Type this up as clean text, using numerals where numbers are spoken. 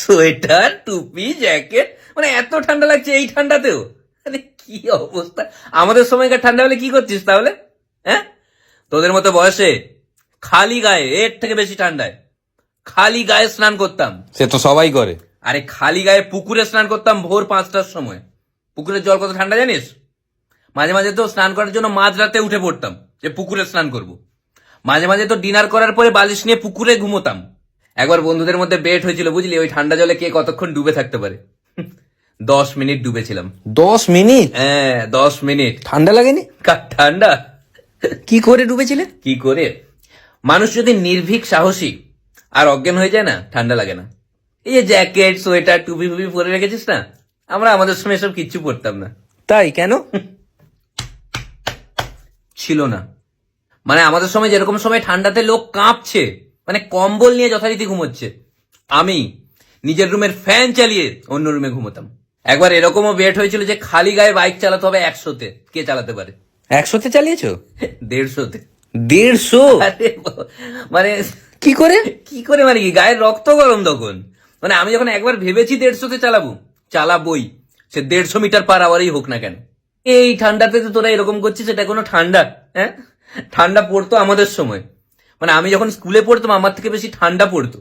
Sweater, টুপি, jacket, মানে এত ঠান্ডা লাগছে এই ঠান্ডাতেও? মানে কি অবস্থা! আমাদের সময়কার ঠান্ডা হলে কি করছিস তাহলে? হ্যাঁ, তোদের মতো বয়সে খালি গায়ে, এর থেকে বেশি ঠান্ডায় খালি গায়ে স্নান করতাম। সে তো সবাই করে। আরে খালি গায়ে পুকুরে স্নান করতাম ভোর 5টার সময়। পুকুরের জল কত ঠান্ডা জানিস? মাঝে মাঝে তো স্নান করার জন্য মাঝরাতে উঠে পড়তাম যে পুকুরে স্নান করব। মাঝে মাঝে তো ডিনার করার পরে বালিশ নিয়ে পুকুরে ঘুমোতাম। একবার বন্ধুদের মধ্যে বেট হয়েছিল বুঝলি, ওই ঠান্ডা জলে কে কতক্ষণ ডুবে থাকতে পারে। 10 মিনিট ডুবেছিলাম। 10 মিনিট? হ্যাঁ, 10 মিনিট। ঠান্ডা লাগেনি? ঠান্ডা কি করে ডুবেছিলে? কি করে? মানুষ যদি নির্ভীক সাহসী আর অজ্ঞান হয়ে যায় না, ঠান্ডা লাগে না। এই যে জ্যাকেট, সোয়েটার, টুপি ফুপি পরে রেখেছিস না, আমরা আমাদের সময় সব কিচ্ছু পরতাম না। তাই কেন? ছিল না। মানে আমাদের সময় যেরকম সময় ঠান্ডাতে লোক কাঁপছে, মানে কম্বল নিয়ে যথারীতি ঘুমোচ্ছে, আমি নিজের রুমের ফ্যান চালিয়ে অন্য রুমে ঘুমোতাম। একবার এরকমও বেট হয়েছিল যে খালি গায়ে বাইক চালাতে হবে 100-তে। কে চালাতে পারে? 100তে চালিয়েছো? 150-তে। 150? আরে মানে কি করে? কি করে মানে কি, গায়ের রক্ত গরম তখন। মানে আমি যখন একবার ভেবেছি 150-তে চালাবই, সে 150 মিটার পার আওয়ারই হোক না কেন। এই ঠান্ডাতে তো তোরা এরকম করছিস, এটা কোনো ঠান্ডা? হ্যাঁ, ঠান্ডা পড়তো আমাদের সময়। মানে আমি যখন স্কুলে পড়তাম আমার থেকে বেশি ঠান্ডা পড়তো।